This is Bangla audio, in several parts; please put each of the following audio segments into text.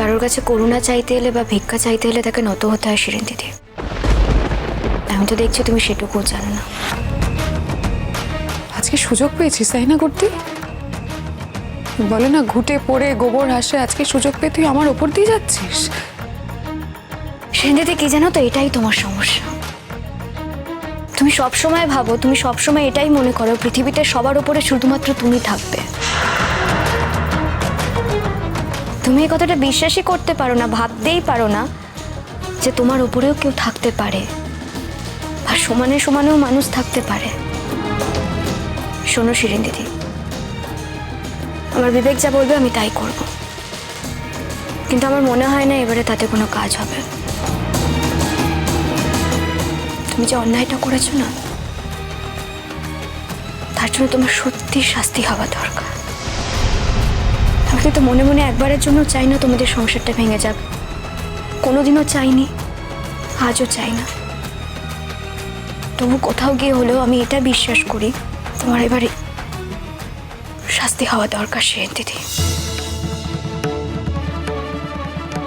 কারোর কাছে করুণা চাইতে এলে বা ভিক্ষা চাইতে এলে তাকে নত হতে হয় শিরিন দিদি। আমি তো দেখছি তুমি সেটুকুও জানো না। আজকে সুযোগ পেয়েছিস তাই না করতে? বলে না ঘুটে পড়ে গোবর হাসে, আজকে সুযোগ পেয়ে তুই আমার ওপর দিয়ে যাচ্ছিস। শিরিন দিদি কি জানো তো, এটাই তোমার সমস্যা। তুমি সবসময় ভাবো, তুমি সবসময় এটাই মনে করো পৃথিবীতে সবার উপরে শুধুমাত্র তুমি থাকবে। তুমি এই কথাটা বিশ্বাসই করতে পারো না, ভাবতেই পারো না যে তোমার উপরেও কেউ থাকতে পারে আর সমানে সমানেও মানুষ থাকতে পারে। শোনো শিরিন দিদি, আমার বিবেক যা বলবে আমি তাই করব, কিন্তু আমার মনে হয় না এবারে তাতে কোনো কাজ হবে। তুমি যে অন্যায়টা করেছো না, তার জন্য তোমার সত্যি শাস্তি হওয়া দরকার। আমি তো মনে মনে একবারের জন্য চাই না তোমাদের সংসারটা ভেঙে যাক, কোনোদিনও চাইনি, আজও চাই না। তবু কোথাও গিয়ে হলেও আমি এটা বিশ্বাস করি তোমার এবারে শাস্তি হওয়া দরকার শিরিন দিদি।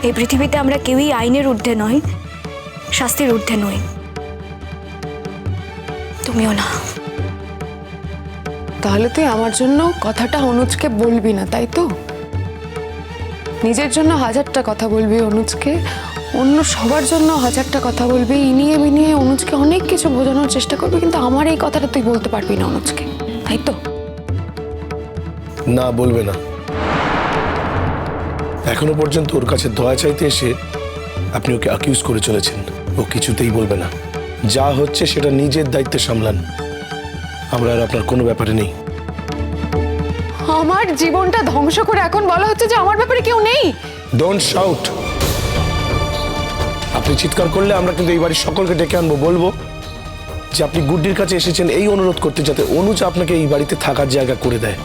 এই পৃথিবীতে আমরা কেউই আইনের ঊর্ধ্বে নয়, শাস্তির ঊর্ধ্বে নই, তুমিও না। তাহলে তুই আমার জন্য কথাটা অনুজকে বলবি না, তাই তো? নিজের জন্য হাজারটা কথা বলবি অনুজকে, অন্য সবার জন্য হাজারটা কথা বলবি, ইনিয়ে বিনিয়ে অনুজকে অনেক কিছু বোঝানোর চেষ্টা করবি, কিন্তু আমার এই কথাটা তুই বলতে পারবি না অনুজকে, তাই তো? না, বলবে না। এখনো পর্যন্ত ওর কাছে দয়া চাইতে এসে আপনি ওকে অ্যাকিউজ করে চলেছেন। ও কিছুতেই বলবে না। যা হচ্ছে সেটা নিজের দায়িত্বে সামলান, আমরা আর আপনার কোনো ব্যাপারে নেই। আমার জীবনটা ধ্বংস করে এখন বলা হচ্ছে যে আমার ব্যাপারে কেউ নেই। Don't shout. আপনি চিৎকার করলে আমরা কিন্তু এই বাড়ির সকলকে ডেকে আনবো, বলবো যে আপনি গুড্ডির কাছে এসেছেন এই অনুরোধ করতে, যাতে অনুজ আপনাকে এই বাড়িতে থাকার জায়গা করে দেয়।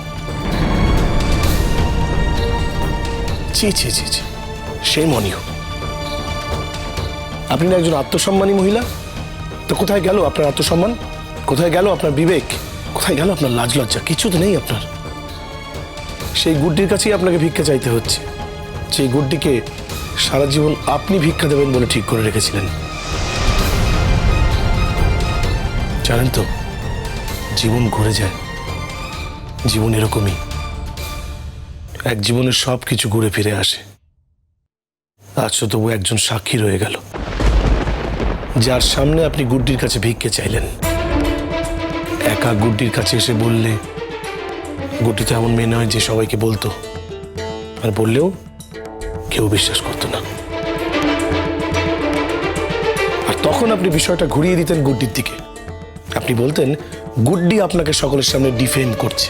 ছি ছি ছি ছি, সেই মনিও। আপনি না একজন আত্মসম্মানী মহিলা, তো কোথায় গেল আপনার আত্মসম্মান? কোথায় গেল আপনার বিবেক? কোথায় গেল আপনার লাজ লজ্জা? কিছু তো নেই আপনার। সেই গুড্ডির কাছেই আপনাকে ভিক্ষা চাইতে হচ্ছে, সেই গুড্ডিকে সারা জীবন আপনি ভিক্ষা দেবেন বলে ঠিক করে রেখেছিলেন। জানেন তো, জীবন ঘুরে যায়, জীবন এরকমই, এক জীবনের সব কিছু ঘুরে ফিরে আসে। আজ তো তবু একজন সাক্ষী রয়ে গেল, যার সামনে আপনি গুড্ডির কাছে ভিক্ষে চাইলেন। একা গুড্ডির কাছে এসে বললে, গুড্ডি তো এমন মেয়ে নয় যে সবাইকে বলতো, আর বললেও কেউ বিশ্বাস করতো না। আর তখন আপনি বিষয়টা ঘুরিয়ে দিতেন গুড্ডির দিকে। আপনি বলতেন গুড্ডি আপনাকে সকলের সামনে ডিফেন্ড করছে।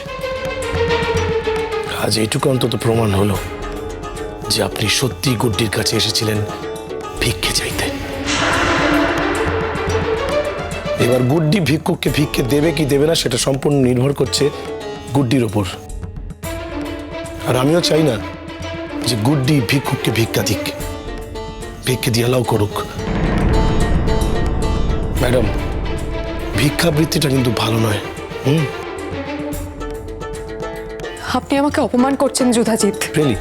আজ এইটুকু অন্তত প্রমাণ হলো যে আপনি সত্যি গুড্ডির কাছে এসেছিলেন ভিক্ষে চাইতে। এবার গুড্ডি ভিক্ষুককে ভিক্ষে দেবে কি দেবে না সেটা সম্পূর্ণ নির্ভর করছে গুড্ডির ওপর। আর আমিও চাই না যে গুড্ডি ভিক্ষুককে ভিক্ষা দিক, ভিক্ষে দিয়ে অ্যালাউ করুক। ম্যাডাম, ভিক্ষাবৃত্তিটা কিন্তু ভালো নয়। আপনি আমাকে অপমান করছেন যুধাজিৎ। রিয়েলি?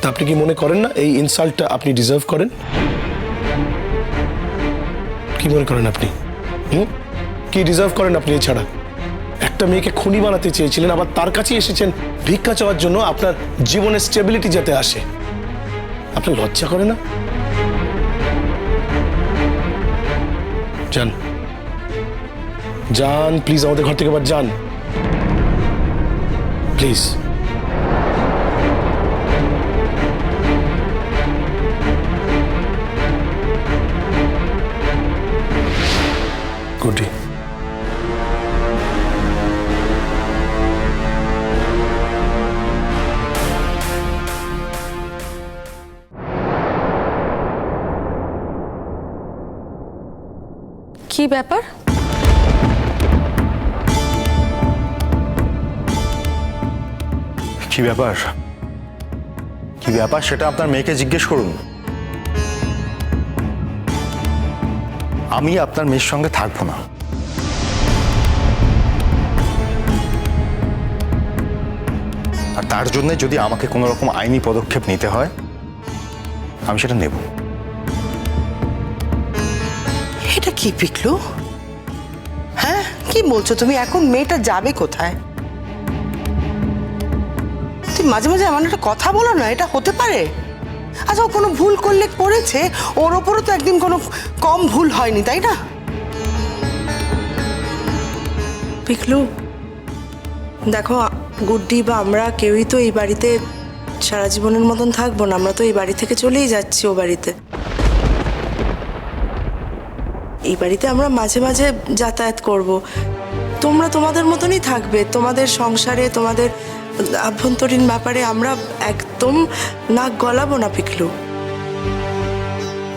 তা আপনি কি মনে করেন না এই ইনসাল্টটা আপনি ডিজার্ভ করেন? কি মনে করেন আপনি? কি ডিজার্ভ করেন আপনি? এছাড়া একটা মেয়েকে খুনি বানাতে চেয়েছিলেন, আবার তার কাছে এসেছেন ভিক্ষা চাওয়ার জন্য, আপনার জীবনের স্টেবিলিটি যাতে আসে। আপনার লজ্জা করে না? যান যান প্লিজ, আমাদের ঘর থেকে এবার যান প্লিজ। গুড্ডি, কি ব্যাপার? কি ব্যাপার? কি ব্যাপার সেটা আপনার মেয়েকে জিজ্ঞেস করুন। আমি আপনার মেয়ের সঙ্গে থাকবো না। আর তার জন্য যদি আমাকে কোনো রকম আইনি পদক্ষেপ নিতে হয় আমি সেটা নেব। এটা কি পিকলু? হ্যাঁ, কি বলছো তুমি? এখন মেয়েটা যাবে কোথায়? তুই মাঝে মাঝে এমন একটা কথা বলো না, এটা হতে পারে? আচ্ছা, ও কোনো ভুল করলে করেছে, ওর ওপরও তো একদিন কোনো কম ভুল হয়নি, তাই না? পিকলু দেখো, গুড্ডি বা আমরা কেউই তো এই বাড়িতে সারা জীবনের মতন থাকবো না। আমরা তো এই বাড়ি থেকে চলেই যাচ্ছি ও বাড়িতে। এই বাড়িতে আমরা মাঝে মাঝে যাতায়াত করব। তোমরা তোমাদের মতনই থাকবে, তোমাদের সংসারে, তোমাদের আভ্যন্তরীণ ব্যাপারে আমরা একদম নাক গলাবো না পিকলু।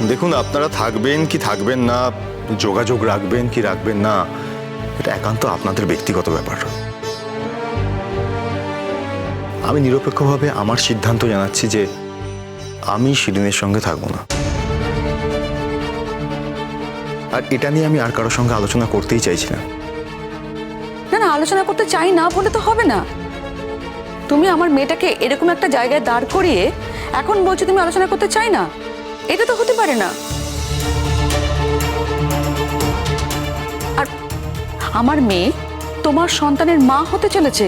দেখুন, আপনারা থাকবেন কি থাকবেন না, যোগাযোগ রাখবেন কি রাখবেন না, এটা একান্ত আপনাদের ব্যক্তিগত ব্যাপার। আমি নিরপেক্ষভাবে আমার সিদ্ধান্ত জানাচ্ছি যে আমি শিরিনের সঙ্গে থাকবো না। আর এটা নিয়ে আমি আর কারোর সঙ্গে আলোচনা করতেই চাইছি না। না না, আলোচনা করতে চাই না বলে তো হবে না। তুমি আমার মেয়েটাকে এরকম একটা জায়গায় দাঁড় করিয়ে এখন বলছো তুমি আলোচনা করতে চাই না, এটা তো হতে পারে না। আর আমার মেয়ে তোমার সন্তানের মা হতে চলেছে।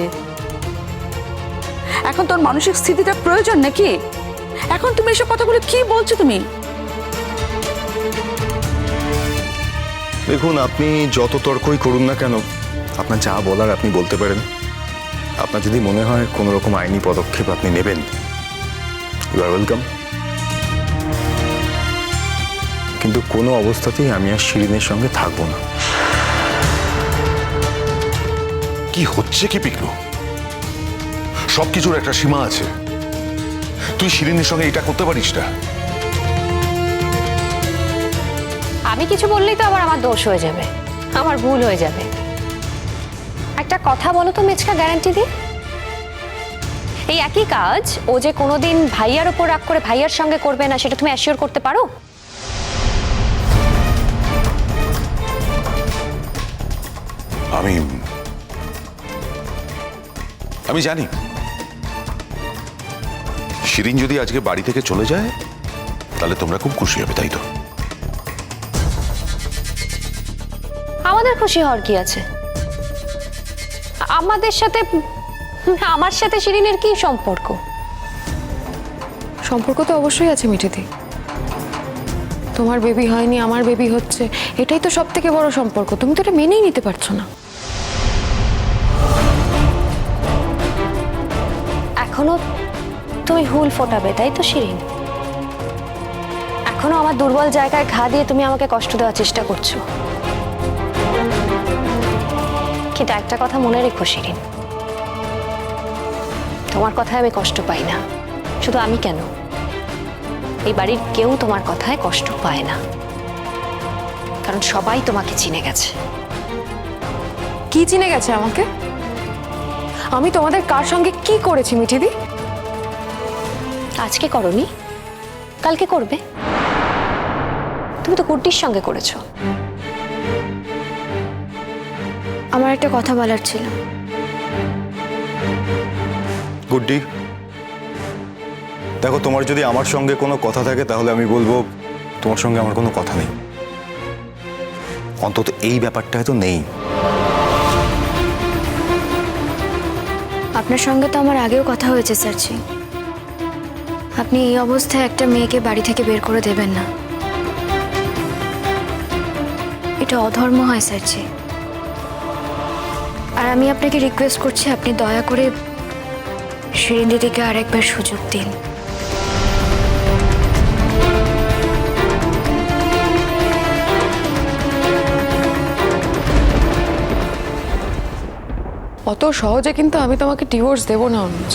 এখন তোর মানসিক স্থিতিটা প্রয়োজন নাকি? এখন তুমি এসব কথাগুলো কি বলছো তুমি? দেখুন, আপনি যত তর্কই করুন না কেন, আপনার যা বলার আপনি বলতে পারেন। আপনার যদি মনে হয় কোনো রকম আইনি পদক্ষেপ আপনি নেবেন, ইউ আর ওয়েলকাম। কিন্তু কোনো অবস্থাতেই আমি আর শিরিনের সঙ্গে থাকবো না। কি হচ্ছে কি পিকলু? সবকিছুর একটা সীমা আছে। তুই শিরিনের সঙ্গে এটা করতে পারিস না। আমি কিছু বললেই তো আবার আমার দোষ হয়ে যাবে, আমার ভুল হয়ে যাবে। একটা কথা বলো তো মেচকা, গ্যারান্টি দিয়ে এই একই কাজ ও যে কোনোদিন ভাইয়ার ওপর রাগ করে ভাইয়ার সঙ্গে করবে না, সেটা তুমি অ্যাসিওর করতে পারো? আমি জানি শিরিন যদি আজকে বাড়ি থেকে চলে যায় তাহলে তোমরা খুব খুশি হবে, তাই তো? আমাদের খুশি হওয়ার কি আছে? আমাদের সাথে, আমার সাথে শিরিনের কি সম্পর্ক? সম্পর্ক তো অবশ্যই আছে মিঠিদি। তোমার বেবি হয়নি, আমার বেবি হচ্ছে, এটাই তো সব থেকে বড় সম্পর্ক। তুমি তো এটা মেনেই নিতে পারছো না। এখনো তুমি হুল ফোটাবে, তাই তো শিরিন? এখনো আমার দুর্বল জায়গায় ঘা দিয়ে তুমি আমাকে কষ্ট দেওয়ার চেষ্টা করছো। কিন্তু একটা কথা মনে রেখো শিরিন, তোমার কথায় আমি কষ্ট পাই না। শুধু আমি কেন, এই বাড়ির কেউ তোমার কথায় কষ্ট পায় না, কারণ সবাই তোমাকে চিনে গেছে। কি চিনে গেছে আমাকে? আমি তোমাদের কার সঙ্গে কি করেছি মিঠিদি? আজকে করনি, কালকে করবে। তুমি তো গুড্ডির সঙ্গে করেছো। আমার একটা কথা বলার ছিল। গুড্ডি, দেখো, তোমার যদি আমার সঙ্গে কোনো কথা থাকে তাহলে আমি বলবো তোমার সঙ্গে আমার কোনো কথা নেই। অন্তত এই ব্যাপারটায় তো নেই। আপনার সঙ্গে তো আমার আগেও কথা হয়েছে স্যারজি। আপনি এই অবস্থায় একটা মেয়েকে বাড়ি থেকে বের করে দেবেন না, এটা অধর্ম হয় স্যারজি। আর আমি আপনাকে রিকোয়েস্ট করছি, আপনি দয়া করে শিরিন দিদিকে আরেকবার সুযোগ দিন। অত সহজে কিন্তু আমি তোমাকে ডিভোর্স দেবো না অনুজ।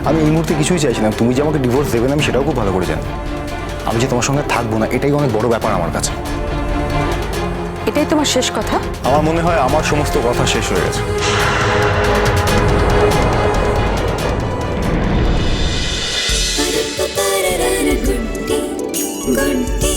আমি এই মুহূর্তে কিছুই চাইছি না। তুমি যে আমাকে ডিভোর্স দেবে না আমি সেটাও খুব ভালো করে জানি। আমি যে তোমার সঙ্গে থাকবো না এটাই অনেক বড় ব্যাপার আমার কাছে। এটাই তোমার শেষ কথা? আমার মনে হয় আমার সমস্ত কথা শেষ হয়ে গেছে। गुड्डी गुड्डी